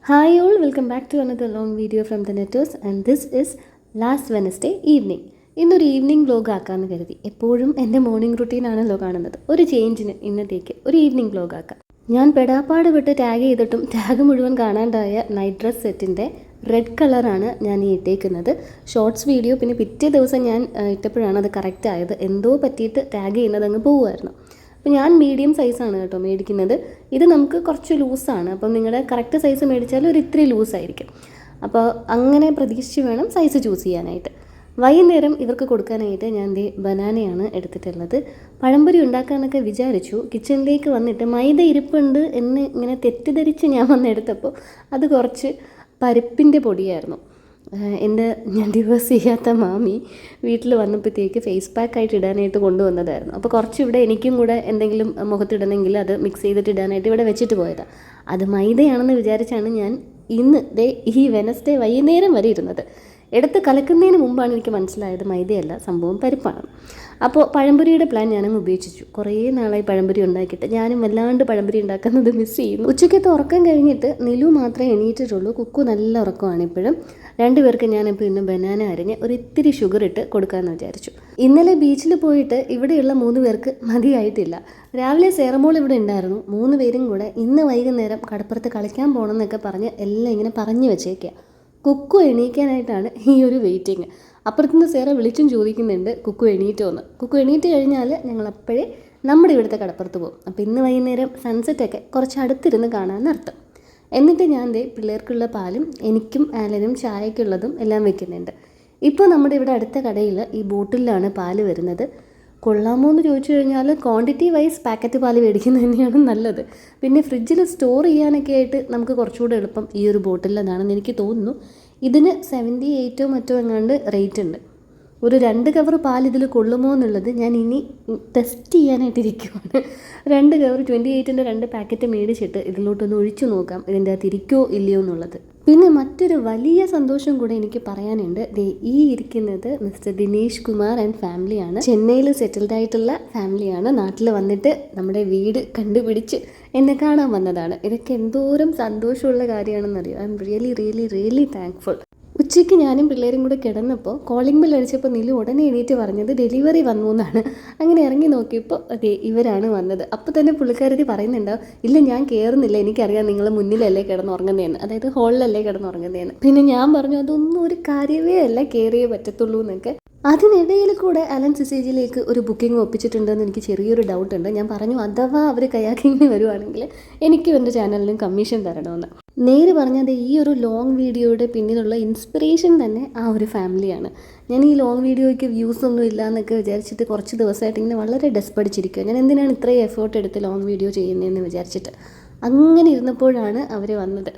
Hi all, welcome back to another long video from the Netters and this is last Wednesday evening. ഇന്നൊരു evening vlog ആക്കാമെന്ന് കരുതി. എപ്പോഴും എൻ്റെ morning റുട്ടീനാണല്ലോ കാണുന്നത്. ഒരു ചേഞ്ചിന് ഇന്നത്തേക്ക് ഒരു ഈവനിങ് വ്ലോഗ് ആക്കാം. ഞാൻ പെടാപ്പാട് വിട്ട് ടാഗ് ചെയ്തിട്ടും ടാഗ് മുഴുവൻ കാണാണ്ടായ നൈറ്റ് ഡ്രസ് സെറ്റിൻ്റെ റെഡ് കളറാണ് ഞാൻ ഈ ഇട്ടേക്കുന്നത്. ഷോർട്സ് വീഡിയോ പിന്നെ പിറ്റേ ദിവസം ഞാൻ ഇട്ടപ്പോഴാണ് അത് കറക്റ്റ് ആയത്. എന്തോ പറ്റിയിട്ട് ടാഗ് ചെയ്യുന്നത് അങ്ങ് പോവുമായിരുന്നു. അപ്പോൾ ഞാൻ മീഡിയം സൈസാണ് കേട്ടോ മേടിക്കുന്നത്. ഇത് നമുക്ക് കുറച്ച് ലൂസാണ്. അപ്പം നിങ്ങളുടെ കറക്റ്റ് സൈസ് മേടിച്ചാൽ ഒരു ഇത്തിരി ലൂസായിരിക്കും. അപ്പോൾ അങ്ങനെ പ്രതീക്ഷിച്ച് വേണം സൈസ് ചൂസ് ചെയ്യാനായിട്ട്. വൈകുന്നേരം ഇവർക്ക് കൊടുക്കാനായിട്ട് ഞാൻ ബനാനയാണ് എടുത്തിട്ടുള്ളത്. പഴംപൊരി ഉണ്ടാക്കാനൊക്കെ വിചാരിച്ചു. കിച്ചണിലേക്ക് വന്നിട്ട് മൈദ ഇരിപ്പുണ്ട് എന്ന് ഇങ്ങനെ തെറ്റിദ്ധരിച്ച് ഞാൻ വന്നെടുത്തപ്പോൾ അത് കുറച്ച് പരിപ്പിൻ്റെ പൊടിയായിരുന്നു. ഞാൻ ഡിവേഴ്സ് ചെയ്യാത്ത മാമി വീട്ടിൽ വന്നപ്പോഴത്തേക്ക് ഫേസ് പാക്കായിട്ട് ഇടാനായിട്ട് കൊണ്ടുവന്നതായിരുന്നു. അപ്പോൾ കുറച്ച് ഇവിടെ എനിക്കും കൂടെ എന്തെങ്കിലും മുഖത്തിടണമെങ്കിൽ അത് മിക്സ് ചെയ്തിട്ട് ഇടാനായിട്ട് ഇവിടെ വെച്ചിട്ട് പോയതാണ്. അത് മൈദയാണെന്ന് വിചാരിച്ചാണ് ഞാൻ ഇന്ന് ഈ വെനസ്ഡേ വൈകുന്നേരം വരെ ഇരുന്നത്. എടുത്ത് കലക്കുന്നതിന് മുമ്പാണ് എനിക്ക് മനസ്സിലായത് മൈദയല്ല, സംഭവം പരിപ്പാണ്. അപ്പോൾ പഴംപൊരിയുടെ പ്ലാൻ ഞാനങ്ങ് ഉപേക്ഷിച്ചു. കുറേ നാളായി പഴംപൊരി ഉണ്ടാക്കിയിട്ട് ഞാനും വല്ലാണ്ട് പഴംപൊരി ഉണ്ടാക്കുന്നത് മിസ് ചെയ്യുന്നു. ഉച്ചയ്ക്കത്തെ ഉറക്കം കഴിഞ്ഞിട്ട് നിലു മാത്രമേ എണീറ്റിട്ടുള്ളൂ. കുക്കു നല്ല ഉറക്കമാണ് ഇപ്പോഴും. രണ്ടുപേർക്ക് ഞാനിപ്പോൾ ഇന്ന് ബനാന അരിഞ്ഞ് ഒരു ഇത്തിരി ഷുഗർ ഇട്ട് കൊടുക്കാമെന്ന് വിചാരിച്ചു. ഇന്നലെ ബീച്ചിൽ പോയിട്ട് ഇവിടെയുള്ള 3 പേർക്ക് മതിയായിട്ടില്ല. രാവിലെ സേറമോൾ ഇവിടെ ഉണ്ടായിരുന്നു. 3 പേരും കൂടെ ഇന്ന് വൈകുന്നേരം കടപ്പുറത്ത് കളിക്കാൻ പോകണമെന്നൊക്കെ പറഞ്ഞ് എല്ലാം ഇങ്ങനെ പറഞ്ഞു വെച്ചേക്കുക. കുക്കു എണീക്കാനായിട്ടാണ് ഈ ഒരു വെയിറ്റിങ്. അപ്പുറത്തുനിന്ന് സേറ വിളിച്ചും ചോദിക്കുന്നുണ്ട് കുക്കു എണീറ്റോ എന്ന്. കുക്കു എണീറ്റ് കഴിഞ്ഞാൽ ഞങ്ങൾ അപ്പോഴേ നമ്മുടെ ഇവിടുത്തെ കടപ്പുറത്ത് പോകും. അപ്പോൾ ഇന്ന് വൈകുന്നേരം സൺസെറ്റൊക്കെ കുറച്ച് അടുത്തിരുന്ന് കാണാമെന്നർത്ഥം. എന്നിട്ട് ഞാൻ പിള്ളേർക്കുള്ള പാലും എനിക്കും ആലനും ചായക്കുള്ളതും എല്ലാം വെക്കുന്നുണ്ട്. ഇപ്പോൾ നമ്മുടെ ഇവിടെ അടുത്ത കടയിൽ ഈ ബോട്ടിലാണ് പാല് വരുന്നത്. കൊള്ളാമോ എന്ന് ചോദിച്ചു കഴിഞ്ഞാൽ ക്വാണ്ടിറ്റി വൈസ് പാക്കറ്റ് പാല് മേടിക്കുന്നത് തന്നെയാണ് നല്ലത്. പിന്നെ ഫ്രിഡ്ജിൽ സ്റ്റോർ ചെയ്യാനൊക്കെ ആയിട്ട് നമുക്ക് കുറച്ചുകൂടെ എളുപ്പം ഈ ഒരു ബോട്ടിലാണെന്ന് എനിക്ക് തോന്നുന്നു. ഇതിന് 78 മറ്റോ എങ്ങാണ്ട് റേറ്റ് ഉണ്ട്. ഒരു 2 കവർ പാൽ ഇതിൽ കൊള്ളുമോ എന്നുള്ളത് ഞാൻ ഇനി ടെസ്റ്റ് ചെയ്യാനായിട്ടിരിക്കുവാണ്. 2 കവർ 28ൻ്റെ 2 പാക്കറ്റ് മേടിച്ചിട്ട് ഇതിലോട്ടൊന്ന് ഒഴിച്ചു നോക്കാം ഇതിൻ്റെ അകത്ത് ഇരിക്കോ ഇല്ലയോ എന്നുള്ളത്. പിന്നെ മറ്റൊരു വലിയ സന്തോഷം കൂടെ എനിക്ക് പറയാനുണ്ട്. ഈ ഇരിക്കുന്നത് മിസ്റ്റർ ദിനേശ് കുമാർ ആൻഡ് ഫാമിലിയാണ്. ചെന്നൈയിൽ സെറ്റിൽഡ് ആയിട്ടുള്ള ഫാമിലിയാണ്. നാട്ടിൽ വന്നിട്ട് നമ്മുടെ വീട് കണ്ടുപിടിച്ച് എന്നെ കാണാൻ വന്നതാണ്. ഇതൊക്കെ എന്തോരം സന്തോഷമുള്ള കാര്യമാണെന്നറിയോ. I'm really thankful. ഉച്ചയ്ക്ക് ഞാനും പിള്ളേരും കൂടെ കിടന്നപ്പോൾ കോളിംഗ് ബെൽ അടിച്ചപ്പോൾ നിലു ഉടനെ എണീറ്റ് പറഞ്ഞത് ഡെലിവറി വന്നു എന്നാണ്. അങ്ങനെ ഇറങ്ങി നോക്കിയപ്പോൾ അതെ ഇവരാണ് വന്നത്. അപ്പോൾ തന്നെ പുള്ളിക്കാരത്തി പറയുന്നുണ്ടാവും, ഇല്ല ഞാൻ കയറുന്നില്ല, എനിക്കറിയാം നിങ്ങൾ മുന്നിലല്ലേ കിടന്നുറങ്ങുന്നതെന്ന്, അതായത് ഹോളിലല്ലേ കിടന്നുറങ്ങുന്നതെന്ന്. പിന്നെ ഞാൻ പറഞ്ഞു അതൊന്നും ഒരു കാര്യമേ അല്ല, കയറിയേ പറ്റത്തുള്ളൂ എന്നൊക്കെ. അതിനിടയിൽ കൂടെ അലൻ സിസേജിലേക്ക് ഒരു ബുക്കിംഗ് ഒപ്പിച്ചിട്ടുണ്ടെന്ന് എനിക്ക് ചെറിയൊരു ഡൗട്ടുണ്ട്. ഞാൻ പറഞ്ഞു അഥവാ അവർ കയാക്കിങ്ങിന് വരുവാണെങ്കിൽ എനിക്കും എൻ്റെ ചാനലിനും കമ്മീഷൻ തരണമെന്ന്. നേര് പറഞ്ഞത് ഈ ഒരു ലോങ് വീഡിയോയുടെ പിന്നിലുള്ള ഇൻസ്പിറേഷൻ തന്നെ ആ ഒരു ഫാമിലിയാണ്. ഞാൻ ഈ ലോങ് വീഡിയോയ്ക്ക് വ്യൂസ് ഒന്നും ഇല്ല എന്നൊക്കെ വിചാരിച്ചിട്ട് കുറച്ച് ദിവസമായിട്ട് ഇങ്ങനെ വളരെ ഡെസ്പടിച്ചിരിക്കുക. ഞാൻ എന്തിനാണ് ഇത്രയും എഫേർട്ട് എടുത്ത് ലോങ് വീഡിയോ ചെയ്യുന്നതെന്ന് വിചാരിച്ചിട്ട്. അങ്ങനെ ഇരുന്നപ്പോഴാണ് അവർ വന്നത്.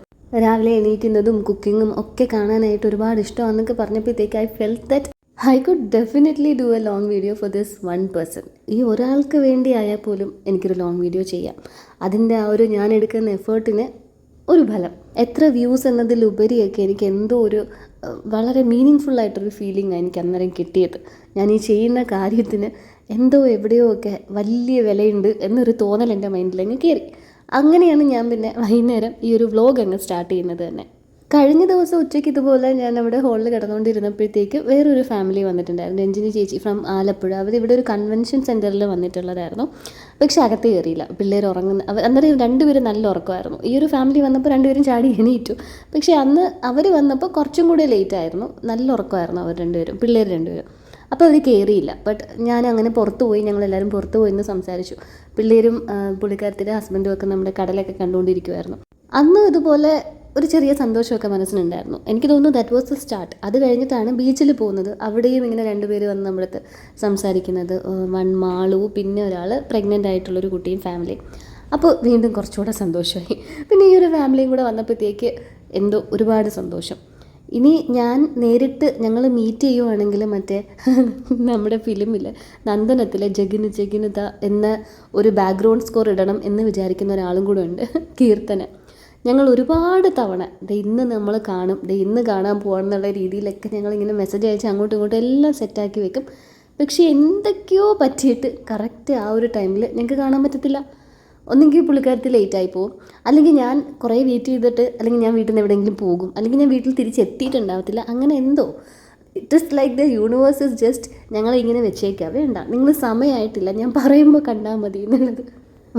രാവിലെ എണീക്കുന്നതും കുക്കിങ്ങും ഒക്കെ കാണാനായിട്ട് ഒരുപാട് ഇഷ്ടമാണെന്നൊക്കെ പറഞ്ഞപ്പോഴത്തേക്ക് I felt that I could definitely do a long video for this one person. ഈ ഒരാൾക്ക് വേണ്ടി ആയാൽ പോലും എനിക്കൊരു ലോങ് വീഡിയോ ചെയ്യാം. അതിൻ്റെ ആ ഒരു ഞാൻ എടുക്കുന്ന എഫേർട്ടിന് ഒരു ഫലം. എത്ര വ്യൂസ് എന്നതിലുപരിയൊക്കെ എനിക്ക് എന്തോ ഒരു വളരെ മീനിങ് ഫുള്ളായിട്ടൊരു ഫീലിംഗാണ് എനിക്ക് അന്നേരം കിട്ടിയത്. ഞാൻ ഈ ചെയ്യുന്ന കാര്യത്തിന് എന്തോ എവിടെയോ ഒക്കെ വലിയ വിലയുണ്ട് എന്നൊരു തോന്നൽ എൻ്റെ മൈൻഡിലങ്ങ് കയറി. അങ്ങനെയാണ് ഞാൻ പിന്നെ വൈകുന്നേരം ഈ ഒരു വ്ലോഗ് അങ്ങ് സ്റ്റാർട്ട് ചെയ്യുന്നത് തന്നെ. കഴിഞ്ഞ ദിവസം ഉച്ചയ്ക്ക് ഇതുപോലെ ഞാൻ അവിടെ ഹോളിൽ കിടന്നുകൊണ്ടിരുന്നപ്പോഴത്തേക്ക് വേറൊരു ഫാമിലി വന്നിട്ടുണ്ടായിരുന്നു. രഞ്ജിനി ചേച്ചി ഫ്രം ആലപ്പുഴ. അവരിവിടെ ഒരു കൺവെൻഷൻ സെൻറ്ററിൽ വന്നിട്ടുള്ളതായിരുന്നു. പക്ഷെ അകത്ത് കയറിയില്ല, പിള്ളേർ ഉറങ്ങുന്ന. അന്നേരം 2 പേരും നല്ല ഉറക്കമായിരുന്നു. ഈ ഒരു ഫാമിലി വന്നപ്പോൾ 2 പേരും ചാടി എണീറ്റു. പക്ഷേ അന്ന് അവർ വന്നപ്പോൾ കുറച്ചും കൂടി ലേറ്റ് ആയിരുന്നു. നല്ല ഉറക്കമായിരുന്നു അവർ 2 പേരും, പിള്ളേർ 2 പേരും. അപ്പോൾ അവർ കയറിയില്ല. ബട്ട് ഞാൻ അങ്ങനെ പുറത്ത് പോയി, ഞങ്ങളെല്ലാവരും പുറത്ത് പോയി എന്ന് സംസാരിച്ചു. പിള്ളേരും പുള്ളിക്കാരത്തിൻ്റെ ഹസ്ബൻഡും ഒക്കെ നമ്മുടെ കടലൊക്കെ കണ്ടുകൊണ്ടിരിക്കുമായിരുന്നു. അന്നും ഇതുപോലെ ഒരു ചെറിയ സന്തോഷമൊക്കെ മനസ്സിനുണ്ടായിരുന്നു. എനിക്ക് തോന്നുന്നു ദാറ്റ് വാസ് ദ സ്റ്റാർട്ട്. അത് കഴിഞ്ഞിട്ടാണ് ബീച്ചിൽ പോകുന്നത്. അവിടെയും ഇങ്ങനെ 2 പേര് വന്ന് നമ്മുടെ സംസാരിക്കുന്നത്. മാളു, പിന്നെ ഒരാൾ പ്രഗ്നൻ്റ് ആയിട്ടുള്ളൊരു കുട്ടിയും ഫാമിലിയും. അപ്പോൾ വീണ്ടും കുറച്ചുകൂടെ സന്തോഷമായി. പിന്നെ ഈ ഒരു ഫാമിലിയും കൂടെ വന്നപ്പോഴത്തേക്ക് എന്തോ ഒരുപാട് സന്തോഷം. ഇനി ഞാൻ നേരിട്ട് ഞങ്ങൾ മീറ്റ് ചെയ്യുവാണെങ്കിൽ മറ്റേ നമ്മുടെ ഫിലിമിൽ നന്ദനത്തിലെ ജഗിനുത എന്ന ഒരു ബാക്ക്ഗ്രൗണ്ട് സ്കോർ ഇടണം എന്ന് വിചാരിക്കുന്ന ഒരാളും കൂടെ ഉണ്ട്, കീർത്തന. ഞങ്ങൾ ഒരുപാട് തവണ ഇന്ന് നമ്മൾ കാണും, ഇന്ന് കാണാൻ പോകാമെന്നുള്ള രീതിയിലൊക്കെ ഞങ്ങളിങ്ങനെ മെസ്സേജ് അയച്ച് അങ്ങോട്ടും ഇങ്ങോട്ടും എല്ലാം സെറ്റാക്കി വെക്കും. പക്ഷേ എന്തൊക്കെയോ പറ്റിയിട്ട് കറക്റ്റ് ആ ഒരു ടൈമിൽ ഞങ്ങൾക്ക് കാണാൻ പറ്റത്തില്ല. ഒന്നെങ്കിൽ പുള്ളിക്കാരത്തി ലേറ്റായി പോകും, അല്ലെങ്കിൽ ഞാൻ കുറേ വെയിറ്റ് ചെയ്തിട്ട്, അല്ലെങ്കിൽ ഞാൻ വീട്ടിൽ നിന്ന് എവിടെയെങ്കിലും പോകും, അല്ലെങ്കിൽ ഞാൻ വീട്ടിൽ തിരിച്ചെത്തിയിട്ടുണ്ടാവത്തില്ല. അങ്ങനെ എന്തോ it is like the universe is just ഞങ്ങളെ ഇങ്ങനെ വെച്ചേക്കാം, വേണ്ട നിങ്ങൾ സമയമായിട്ടില്ല, ഞാൻ പറയുമ്പോൾ കണ്ടാൽ മതി എന്നുള്ളത്.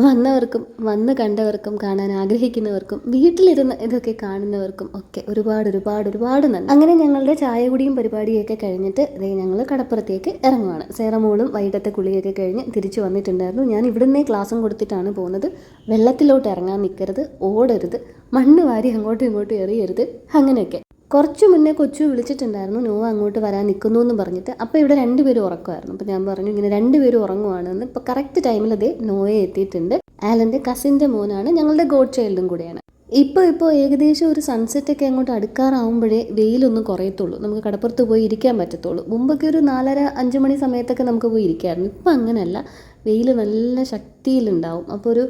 വന്നവർക്കും വന്ന് കണ്ടവർക്കും കാണാൻ ആഗ്രഹിക്കുന്നവർക്കും വീട്ടിലിരുന്ന് ഇതൊക്കെ കാണുന്നവർക്കും ഒക്കെ ഒരുപാട് ഒരുപാട് ഒരുപാട് നന്ദി. അങ്ങനെ ഞങ്ങളുടെ ചായ കുടിയും പരിപാടിയൊക്കെ കഴിഞ്ഞിട്ട് ഞങ്ങൾ കടപ്പുറത്തേക്ക് ഇറങ്ങുവാണ്. സേറമോളും വൈകിട്ടത്തെ കുളിയൊക്കെ കഴിഞ്ഞ് തിരിച്ചു വന്നിട്ടുണ്ടായിരുന്നു. ഞാൻ ഇവിടുന്നേ ക്ലാസ്സും കൊടുത്തിട്ടാണ് പോകുന്നത്. വെള്ളത്തിലോട്ട് ഇറങ്ങാൻ നിൽക്കരുത്, ഓടരുത്, മണ്ണ് വാരി അങ്ങോട്ടും ഇങ്ങോട്ടും എറിയരുത്, അങ്ങനെയൊക്കെ. കുറച്ച് മുന്നേ കൊച്ചു വിളിച്ചിട്ടുണ്ടായിരുന്നു നോവ അങ്ങോട്ട് വരാൻ നിൽക്കുന്നു എന്ന് പറഞ്ഞിട്ട്. അപ്പോൾ ഇവിടെ രണ്ടുപേരും ഉറക്കമായിരുന്നു. അപ്പോൾ ഞാൻ പറഞ്ഞു ഇങ്ങനെ രണ്ടുപേരും ഉറങ്ങുവാണെന്ന്. ഇപ്പോൾ കറക്റ്റ് ടൈമിൽ അതേ നോയെ എത്തിയിട്ടുണ്ട്. ആലൻ്റെ കസിൻ്റെ മോനാണ്, ഞങ്ങളുടെ ഗോഡ് ചൈൽഡും കൂടെയാണ്. ഇപ്പോൾ ഏകദേശം ഒരു സൺസെറ്റൊക്കെ അങ്ങോട്ട് അടുക്കാറാവുമ്പോഴേ വെയിലൊന്നും കുറയത്തുള്ളൂ, നമുക്ക് കടപ്പുറത്ത് പോയി ഇരിക്കാൻ പറ്റത്തുള്ളൂ. മുമ്പൊക്കെ ഒരു 4:30-5 മണി സമയത്തൊക്കെ നമുക്ക് പോയി ഇരിക്കാമായിരുന്നു. ഇപ്പം അങ്ങനെയല്ല, വെയിൽ നല്ല ശക്തിയിലുണ്ടാവും. അപ്പോൾ ഒരു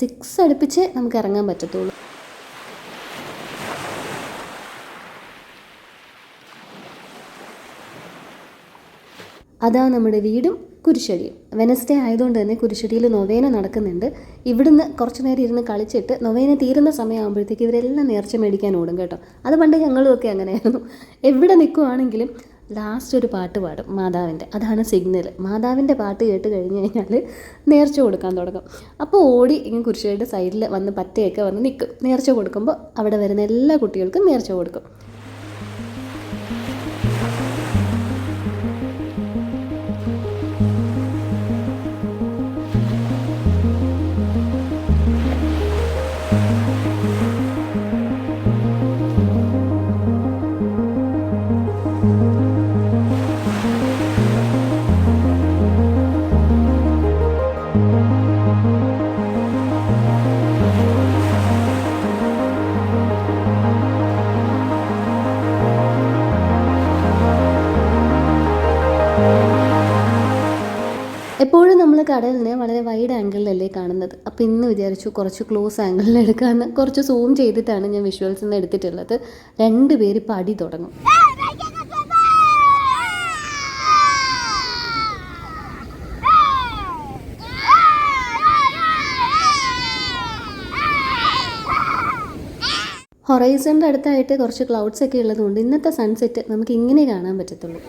6 അടുപ്പിച്ചേ നമുക്ക് ഇറങ്ങാൻ പറ്റത്തുള്ളൂ. അതാ നമ്മുടെ വീടും കുരിശടിയും. വെനസ്ഡേ ആയതുകൊണ്ട് തന്നെ കുരിശടിയിൽ നൊവേന നടക്കുന്നുണ്ട്. ഇവിടുന്ന് കുറച്ച് നേരം ഇരുന്ന് കളിച്ചിട്ട് നൊവേന തീരുന്ന സമയമാകുമ്പോഴത്തേക്ക് ഇവരെല്ലാം നേർച്ച മേടിക്കാൻ ഓടും കേട്ടോ. അത് പണ്ട് ഞങ്ങളുമൊക്കെ അങ്ങനെയായിരുന്നു. എവിടെ നിൽക്കുവാണെങ്കിലും ലാസ്റ്റ് ഒരു പാട്ട് പാടും മാതാവിൻ്റെ, അതാണ് സിഗ്നൽ. മാതാവിൻ്റെ പാട്ട് കേട്ട് കഴിഞ്ഞ് കഴിഞ്ഞാൽ നേർച്ച കൊടുക്കാൻ തുടങ്ങും. അപ്പോൾ ഓടി ഇങ്ങനെ കുരിശടിയുടെ സൈഡിൽ വന്ന് പറ്റയൊക്കെ വന്ന് നിൽക്കും. നേർച്ച കൊടുക്കുമ്പോൾ അവിടെ വരുന്ന എല്ലാ കുട്ടികൾക്കും നേർച്ച കൊടുക്കും. എപ്പോഴും നമ്മൾ കടലിനെ വളരെ വൈഡ് ആംഗിളിലല്ലേ കാണുന്നത്. അപ്പോൾ ഇന്ന് വിചാരിച്ചു കുറച്ച് ക്ലോസ് ആംഗിളിൽ എടുക്കാമെന്ന്. കുറച്ച് സൂം ചെയ്തിട്ടാണ് ഞാൻ വിഷ്വൽസിൽ നിന്ന് എടുത്തിട്ടുള്ളത്. 2 പേര് ഇപ്പോൾ അടി തുടങ്ങും. ഹൊറൈസണിൻ്റെ അടുത്തായിട്ട് കുറച്ച് ക്ലൗഡ്സ് ഒക്കെ ഉള്ളതുകൊണ്ട് ഇന്നത്തെ സൺസെറ്റ് നമുക്ക് ഇങ്ങനെ കാണാൻ പറ്റത്തുള്ളൂ.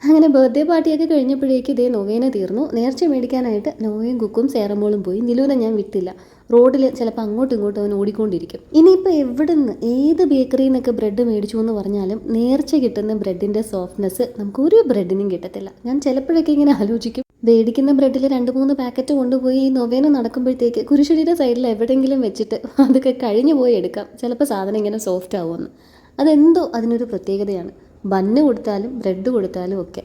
അങ്ങനെ ബർത്ത്ഡേ പാർട്ടിയൊക്കെ കഴിഞ്ഞപ്പോഴേക്ക് ഇതേ നൊവേന തീർന്നു. നേർച്ച മേടിക്കാനായിട്ട് നോവയും കുക്കും സേറമോളും പോയി. നിലൂനെ ഞാൻ വിട്ടില്ല. റോഡിൽ ചിലപ്പോൾ അങ്ങോട്ടും ഇങ്ങോട്ടും അവൻ ഓടിക്കൊണ്ടിരിക്കും. ഇനിയിപ്പോൾ എവിടുന്ന് ഏത് ബേക്കറിയിൽ നിന്നൊക്കെ ബ്രെഡ് മേടിച്ചു എന്ന് പറഞ്ഞാലും നേർച്ച കിട്ടുന്ന ബ്രെഡിൻ്റെ സോഫ്റ്റ്നെസ് നമുക്ക് ഒരു ബ്രെഡിനും കിട്ടത്തില്ല. ഞാൻ ചിലപ്പോഴൊക്കെ ഇങ്ങനെ ആലോചിക്കും, മേടിക്കുന്ന ബ്രെഡിൽ 2-3 പാക്കറ്റ് കൊണ്ടുപോയി ഈ നൊവേന നടക്കുമ്പോഴത്തേക്ക് കുരിശടിയുടെ സൈഡിൽ എവിടെയെങ്കിലും വെച്ചിട്ട് അതൊക്കെ കഴിഞ്ഞു പോയി എടുക്കാം, ചിലപ്പോൾ സാധനം ഇങ്ങനെ സോഫ്റ്റ് ആവുമെന്ന്. അതെന്തോ അതിനൊരു പ്രത്യേകതയാണ്. ബണ്ണ് കൊടുത്താലും ബ്രെഡ് കൊടുത്താലും ഒക്കെ.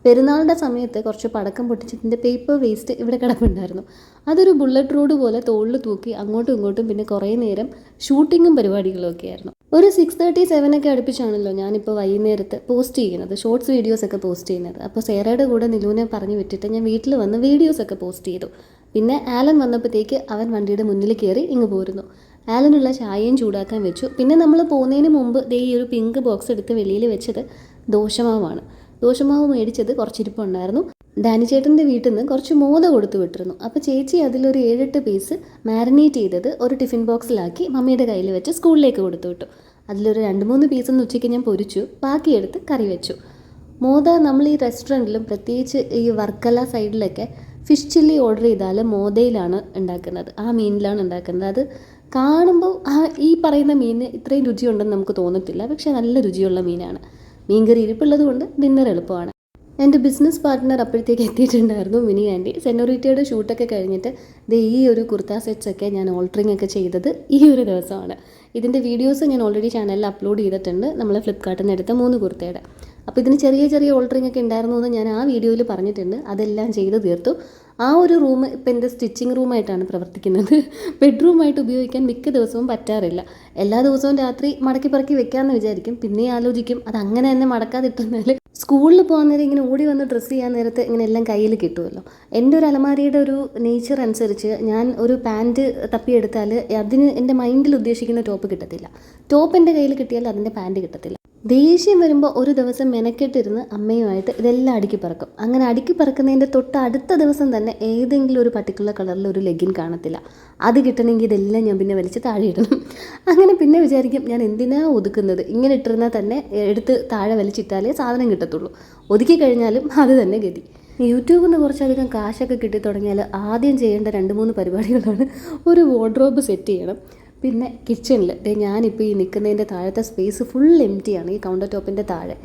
പെരുന്നാളിൻ്റെ സമയത്ത് കുറച്ച് പടക്കം പൊട്ടിച്ചതിൻ്റെ പേപ്പർ വേസ്റ്റ് ഇവിടെ കിടപ്പുണ്ടായിരുന്നു. അതൊരു ബുള്ളറ്റ് റോഡ് പോലെ തോളിൽ തൂക്കി അങ്ങോട്ടും ഇങ്ങോട്ടും പിന്നെ കുറേ നേരം ഷൂട്ടിങ്ങും പരിപാടികളും ഒക്കെ ആയിരുന്നു. ഒരു 6:37 ഒക്കെ അടുപ്പിച്ചാണല്ലോ ഞാനിപ്പോൾ വൈകുന്നേരത്ത് പോസ്റ്റ് ചെയ്യുന്നത്, ഷോർട്സ് വീഡിയോസൊക്കെ പോസ്റ്റ് ചെയ്യുന്നത്. അപ്പോൾ സേറയുടെ കൂടെ നിലൂനെ പറഞ്ഞു വിട്ടിട്ട് ഞാൻ വീട്ടിൽ വന്ന് വീഡിയോസൊക്കെ പോസ്റ്റ് ചെയ്തു. പിന്നെ ആലൻ വന്നപ്പോഴത്തേക്ക് അവൻ വണ്ടിയുടെ മുന്നിൽ കയറി ഇങ്ങ് പോരുന്നു. ആലനുള്ള ചായയും ചൂടാക്കാൻ വെച്ചു. പിന്നെ നമ്മൾ പോകുന്നതിന് മുമ്പ് ദേ ഈ ഒരു പിങ്ക് ബോക്സ് എടുത്ത് വെളിയിൽ വെച്ചത് ദോശമാവാണ്. ദോശമാവ് മേടിച്ചത് കുറച്ചിരിപ്പുണ്ടായിരുന്നു. ഡാനി ചേട്ടൻ്റെ വീട്ടിൽ നിന്ന് കുറച്ച് മോദ കൊടുത്തു വിട്ടിരുന്നു. അപ്പോൾ ചേച്ചി അതിലൊരു 7-8 പീസ് മാരിനേറ്റ് ചെയ്തത് ഒരു ടിഫിൻ ബോക്സിലാക്കി മമ്മിയുടെ കയ്യിൽ വെച്ച് സ്കൂളിലേക്ക് കൊടുത്തു വിട്ടു. അതിലൊരു 2-3 പീസൊന്ന് ഉച്ചയ്ക്ക് ഞാൻ പൊരിച്ചു, ബാക്കിയെടുത്ത് കറി വെച്ചു. മോദ നമ്മൾ ഈ റെസ്റ്റോറൻറ്റിലും പ്രത്യേകിച്ച് ഈ വർക്കല സൈഡിലൊക്കെ ഫിഷ് ചില്ലി ഓർഡർ ചെയ്താൽ മോദയിലാണ് ഉണ്ടാക്കുന്നത്, ആ മീനിലാണ് ഉണ്ടാക്കുന്നത്. അത് കാണുമ്പോൾ ഈ പറയുന്ന മീനിന് ഇത്രയും രുചിയുണ്ടെന്ന് നമുക്ക് തോന്നത്തില്ല, പക്ഷേ നല്ല രുചിയുള്ള മീനാണ്. മീൻകറി ഇരിപ്പുള്ളത് കൊണ്ട് ഡിന്നർ എളുപ്പമാണ്. എൻ്റെ ബിസിനസ് പാർട്ട്ണർ അപ്പോഴത്തേക്ക് എത്തിയിട്ടുണ്ടായിരുന്നു, മിനി ആൻറ്റി. സെനോറിറ്റയുടെ ഷൂട്ടൊക്കെ കഴിഞ്ഞിട്ട് ഈ ഒരു കുർത്ത സെറ്റ്സൊക്കെ ഞാൻ ഓൾട്ടറിങ് ഒക്കെ ചെയ്തത് ഈ ഒരു ദിവസമാണ്. ഇതിൻ്റെ വീഡിയോസ് ഞാൻ ഓൾറെഡി ചാനലിൽ അപ്ലോഡ് ചെയ്തിട്ടുണ്ട്, നമ്മൾ ഫ്ലിപ്കാർട്ടിൽ നിന്ന് എടുത്ത 3 കുർത്തയുടെ. അപ്പോൾ ഇതിന് ചെറിയ ചെറിയ ഓൾട്ടറിങ് ഒക്കെ ഉണ്ടായിരുന്നു എന്ന് ഞാൻ ആ വീഡിയോയിൽ പറഞ്ഞിട്ടുണ്ട്. അതെല്ലാം ചെയ്ത് തീർത്തു. ആ ഒരു റൂം ഇപ്പോൾ എൻ്റെ സ്റ്റിച്ചിങ് റൂമായിട്ടാണ് പ്രവർത്തിക്കുന്നത്. ബെഡ്റൂമായിട്ട് ഉപയോഗിക്കാൻ മിക്ക ദിവസവും പറ്റാറില്ല. എല്ലാ ദിവസവും രാത്രി മടക്കി പറക്കി വെക്കാമെന്ന് വിചാരിക്കും, പിന്നെ ആലോചിക്കും അത് അങ്ങനെ തന്നെ മടക്കാതിട്ടുന്നാൽ സ്കൂളിൽ പോകാൻ നേരം ഇങ്ങനെ ഓടി വന്ന് ഡ്രസ്സ് ചെയ്യാൻ നേരത്ത് ഇങ്ങനെ എല്ലാം കയ്യിൽ കിട്ടുമല്ലോ. എൻ്റെ ഒരു അലമാരിയുടെ ഒരു നേച്ചർ അനുസരിച്ച് ഞാൻ ഒരു പാൻറ്റ് തപ്പിയെടുത്താൽ അതിന് എൻ്റെ മൈൻഡിൽ ഉദ്ദേശിക്കുന്ന ടോപ്പ് കിട്ടത്തില്ല. ടോപ്പ് എൻ്റെ കയ്യിൽ കിട്ടിയാൽ അതിൻ്റെ പാൻറ്റ് കിട്ടത്തില്ല. ദേഷ്യം വരുമ്പോൾ ഒരു ദിവസം മെനക്കെട്ടിരുന്ന് അമ്മയുമായിട്ട് ഇതെല്ലാം അടുക്കി പറക്കും. അങ്ങനെ അടുക്കി പറക്കുന്നതിൻ്റെ തൊട്ട് അടുത്ത ദിവസം തന്നെ ഏതെങ്കിലും ഒരു പർട്ടിക്കുലർ കളറിൽ ഒരു ലെഗിൻ കാണത്തില്ല. അത് കിട്ടണമെങ്കിൽ ഇതെല്ലാം ഞാൻ പിന്നെ വലിച്ച് താഴെ ഇടണം. അങ്ങനെ പിന്നെ വിചാരിക്കും ഞാൻ എന്തിനാ ഒതുക്കുന്നത്, ഇങ്ങനെ ഇട്ടിരുന്നാൽ തന്നെ എടുത്ത് താഴെ വലിച്ചിട്ടാലേ സാധനം കിട്ടത്തുള്ളൂ. ഒതുക്കി കഴിഞ്ഞാലും അത് തന്നെ ഗതി. യൂട്യൂബിൽ നിന്ന് കുറച്ചധികം കാശൊക്കെ കിട്ടി തുടങ്ങിയാൽ ആദ്യം ചെയ്യേണ്ട 2-3 പരിപാടികളാണ്. ഒരു വാർഡ്രോബ് സെറ്റ് ചെയ്യണം, പിന്നെ കിച്ചണിൽ ഞാനിപ്പോൾ ഈ നിൽക്കുന്നതിൻ്റെ താഴത്തെ സ്പേസ് ഫുൾ എംറ്റിയാണ്, ഈ കൗണ്ടർ ടോപ്പിൻ്റെ താഴെ.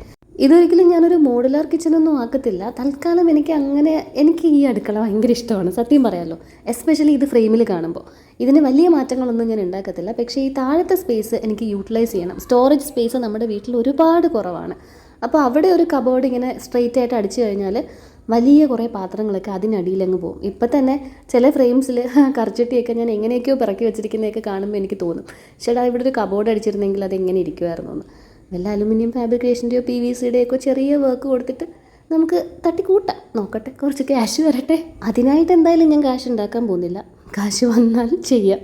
ഇതൊരിക്കലും ഞാനൊരു മോഡുലാർ കിച്ചണൊന്നും ആക്കത്തില്ല. തൽക്കാലം എനിക്ക് ഈ അടുക്കള ഭയങ്കര ഇഷ്ടമാണ്, സത്യം പറയാമല്ലോ. എസ്പെഷ്യലി ഇത് ഫ്രെയിമിൽ കാണുമ്പോൾ ഇതിന് വലിയ മാറ്റങ്ങളൊന്നും ഞാൻ ഉണ്ടാക്കത്തില്ല. പക്ഷേ ഈ താഴത്തെ സ്പേസ് എനിക്ക് യൂട്ടിലൈസ് ചെയ്യണം. സ്റ്റോറേജ് സ്പേസ് നമ്മുടെ വീട്ടിൽ ഒരുപാട് കുറവാണ്. അപ്പോൾ അവിടെ ഒരു കബോർഡ് ഇങ്ങനെ സ്ട്രെയിറ്റ് ആയിട്ട് അടിച്ചു കഴിഞ്ഞാൽ വലിയ കുറേ പാത്രങ്ങളൊക്കെ അതിനടിയിലങ്ങ് പോകും. ഇപ്പം തന്നെ ചില ഫ്രെയിംസിൽ കറിച്ചട്ടിയൊക്കെ ഞാൻ എങ്ങനെയൊക്കെയോ പിറക്കി വെച്ചിരിക്കുന്നതൊക്കെ കാണുമ്പോൾ എനിക്ക് തോന്നും, ചേട്ടാ ഇവിടെ ഒരു കബോർഡ് അടിച്ചിരുന്നെങ്കിൽ അത് എങ്ങനെ ഇരിക്കുമായിരുന്നു എന്ന്. വല്ല അലുമിനിയം ഫാബ്രിക്കേഷൻ്റെയോ PVCയുടെയൊക്കെ ചെറിയ വർക്ക് കൊടുത്തിട്ട് നമുക്ക് തട്ടിക്കൂട്ടാം. നോക്കട്ടെ, കുറച്ച് ക്യാഷ് വരട്ടെ. അതിനായിട്ട് എന്തായാലും ഞാൻ കാശ് ഉണ്ടാക്കാൻ പോകുന്നില്ല, കാശ് വന്നാൽ ചെയ്യാം.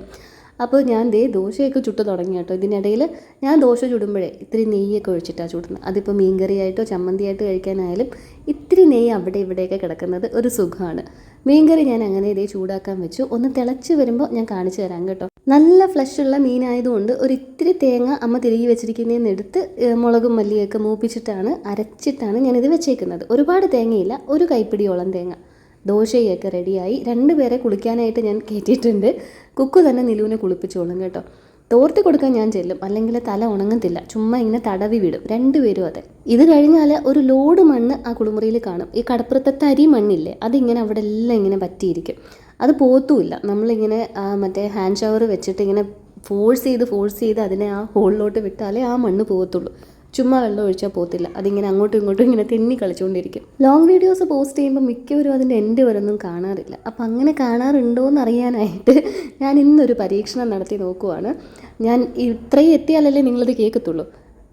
അപ്പോൾ ഞാൻ ദോശയൊക്കെ ചുട്ട് തുടങ്ങി കേട്ടോ. ഇതിനിടയിൽ ഞാൻ ദോശ ചുടുമ്പോഴേ ഇത്തിരി നെയ്യൊക്കെ ഒഴിച്ചിട്ടാണ് ചുടുന്നത്. അതിപ്പോൾ മീൻകറിയായിട്ടോ ചമ്മന്തിയായിട്ട് കഴിക്കാനായാലും ഇത്തിരി നെയ്യ് അവിടെ ഇവിടെയൊക്കെ കിടക്കുന്നത് ഒരു സുഖമാണ്. മീൻകറി ഞാൻ അങ്ങനെ ചൂടാക്കാൻ വെച്ചു. ഒന്ന് തിളച്ച് വരുമ്പോൾ ഞാൻ കാണിച്ചു തരാം കേട്ടോ. നല്ല ഫ്ലഷുള്ള മീനായതുകൊണ്ട് ഒരു ഇത്തിരി തേങ്ങ അമ്മ തിരികെ വെച്ചിരിക്കുന്നതിന് എടുത്ത് മുളകും മല്ലിയൊക്കെ മൂപ്പിച്ചിട്ടാണ് അരച്ചിട്ടാണ് ഞാനിത് വെച്ചേക്കുന്നത്. ഒരുപാട് തേങ്ങയില്ല, ഒരു കൈപ്പിടിയോളം തേങ്ങ. ദോശയൊക്കെ റെഡിയായി. 2 പേരെ കുളിക്കാനായിട്ട് ഞാൻ കയറ്റിയിട്ടുണ്ട്. കുക്കു തന്നെ നിലുവിനെ കുളിപ്പിച്ചോളും കേട്ടോ. തോർത്തി കൊടുക്കാൻ ഞാൻ ചെല്ലും, അല്ലെങ്കിൽ തല ഉണങ്ങത്തില്ല, ചുമ്മാ ഇങ്ങനെ തടവി വിടും 2 പേരും. അതെ, ഇത് കഴിഞ്ഞാൽ ഒരു ലോഡ് മണ്ണ് ആ കുളിമുറിയിൽ കാണും. ഈ കടപ്പുറത്തെ തരി മണ്ണില്ലേ, അതിങ്ങനെ അവിടെ എല്ലാം ഇങ്ങനെ പറ്റിയിരിക്കും. അത് പോത്തുമില്ല. നമ്മളിങ്ങനെ മറ്റേ ഹാൻഡ് ഷവർ വെച്ചിട്ട് ഇങ്ങനെ ഫോഴ്സ് ചെയ്ത് അതിനെ ആ ഹോളിലോട്ട് വിട്ടാലേ ആ മണ്ണ് പോകത്തുള്ളൂ. ചുമ്മാ വെള്ളം ഒഴിച്ചാൽ പോകത്തില്ല. അതിങ്ങനെ അങ്ങോട്ടും ഇങ്ങോട്ടും ഇങ്ങനെ തെന്നി കളിച്ചുകൊണ്ടിരിക്കും. ലോങ് വീഡിയോസ് പോസ്റ്റ് ചെയ്യുമ്പോൾ മിക്കവരും അതിൻ്റെ എൻഡ് വരൊന്നും കാണാറില്ല. അപ്പോൾ അങ്ങനെ കാണാറുണ്ടോ എന്ന് അറിയാനായിട്ട് ഞാൻ ഇന്നൊരു പരീക്ഷണം നടത്തി നോക്കുവാണ്. ഞാൻ ഇത്രയും എത്തിയാലല്ലേ നിങ്ങളത് കേൾക്കത്തുള്ളൂ.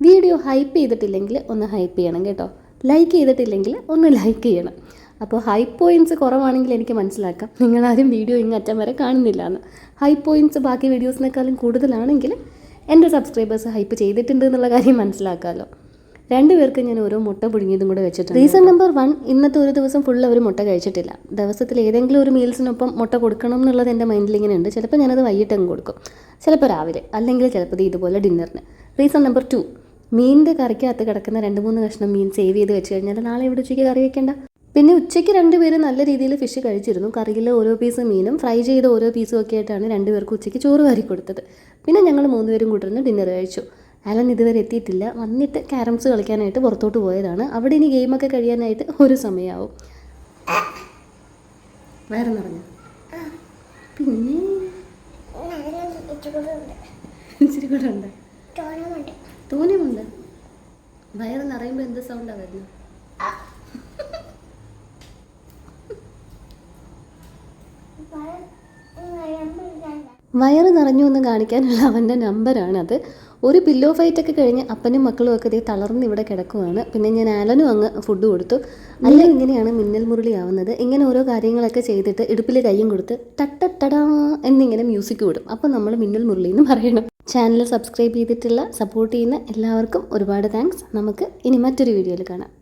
വീഡിയോ ഹൈപ്പ് ചെയ്തിട്ടില്ലെങ്കിൽ ഒന്ന് ഹൈപ്പ് ചെയ്യണം കേട്ടോ. ലൈക്ക് ചെയ്തിട്ടില്ലെങ്കിൽ ഒന്ന് ലൈക്ക് ചെയ്യണം. അപ്പോൾ ഹൈ പോയിൻറ്റ്സ് കുറവാണെങ്കിൽ എനിക്ക് മനസ്സിലാക്കാം നിങ്ങളാരും വീഡിയോ അറ്റം വരെ കാണുന്നില്ല എന്ന്. ഹൈ പോയിൻറ്റ്സ് ബാക്കി വീഡിയോസിനേക്കാളും കൂടുതലാണെങ്കിൽ എൻ്റെ സബ്സ്ക്രൈബേഴ്സ് ഹൈപ്പ് ചെയ്തിട്ടുണ്ട് എന്നുള്ള കാര്യം മനസ്സിലാക്കാമല്ലോ. 2 പേർക്ക് ഞാൻ ഓരോ മുട്ട പുഴുങ്ങിയതും കൂടെ വെച്ചിട്ടുണ്ട്. റീസൺ നമ്പർ 1, ഇന്നത്തെ ഒരു ദിവസം ഫുൾ അവർ മുട്ട കഴിച്ചിട്ടില്ല. ദിവസത്തിൽ ഏതെങ്കിലും ഒരു മീൽസിനൊപ്പം മുട്ട കൊടുക്കണം എന്നുള്ളത് എൻ്റെ മൈൻഡിൽ ഇങ്ങനെ ഉണ്ട്. ചിലപ്പോൾ ഞാനത് വൈകിട്ടങ്ങ് കൊടുക്കും, ചിലപ്പോൾ രാവിലെ, അല്ലെങ്കിൽ ചിലപ്പോൾ ഇതുപോലെ ഡിന്നറിന്. റീസൺ നമ്പർ 2, മീനിൻ്റെ കറിക്കകത്ത് കിടക്കുന്ന 2-3 കഷ്ണം മീൻ സേവ് ചെയ്ത് വെച്ച് കഴിഞ്ഞാൽ നാളെ ഇവിടെ ഉച്ചയ്ക്ക് കറി വെക്കേണ്ട. പിന്നെ ഉച്ചയ്ക്ക് 2 പേര് നല്ല രീതിയിൽ ഫിഷ് കഴിച്ചിരുന്നു. കറിയിൽ ഓരോ പീസ് മീനും ഫ്രൈ ചെയ്ത ഓരോ പീസും ഒക്കെ ആയിട്ടാണ് 2 പേർക്ക് ഉച്ചയ്ക്ക് ചോറ് വാരി കൊടുത്തത്. പിന്നെ ഞങ്ങൾ 3 പേരും കൂട്ടിരുന്ന് ഡിന്നർ കഴിച്ചു. അലൻ ഇതുവരെ എത്തിയിട്ടില്ല. വന്നിട്ട് ക്യാരംസ് കളിക്കാനായിട്ട് പുറത്തോട്ട് പോയതാണ്. അവിടെ ഇനി ഗെയിമൊക്കെ കഴിയാനായിട്ട് ഒരു സമയമാവും. വയറ് നിറഞ്ഞു. പിന്നെ ഇച്ചിരി കൂടെ ഉണ്ട്, തോനെയുണ്ട്. വയറ് നിറയുമ്പോൾ എന്ത് സൗണ്ടാണ് വരുന്നത്? വയറ് നിറഞ്ഞു എന്ന് കാണിക്കാനുള്ള അവൻ്റെ നമ്പറാണത്. ഒരു പില്ലോ ഫൈറ്റൊക്കെ കഴിഞ്ഞ് അപ്പനും മക്കളും ഒക്കെ തളർന്ന് ഇവിടെ കിടക്കുവാണ്. പിന്നെ ഞാൻ ആലനും അങ്ങ് ഫുഡ് കൊടുത്തു. അല്ലെങ്കിൽ ഇങ്ങനെയാണ് മിന്നൽ മുരളിയാവുന്നത്. ഇങ്ങനെ ഓരോ കാര്യങ്ങളൊക്കെ ചെയ്തിട്ട് ഇടുപ്പിൽ കയ്യും കൊടുത്ത് ടട്ടടാ എന്നിങ്ങനെ മ്യൂസിക് വിടും. അപ്പം നമ്മൾ മിന്നൽ മുരളി എന്ന് പറയണം. ചാനൽ സബ്സ്ക്രൈബ് ചെയ്തിട്ടുള്ള സപ്പോർട്ട് ചെയ്യുന്ന എല്ലാവർക്കും ഒരുപാട് താങ്ക്സ്. നമുക്ക് ഇനി മറ്റൊരു വീഡിയോയിൽ കാണാം.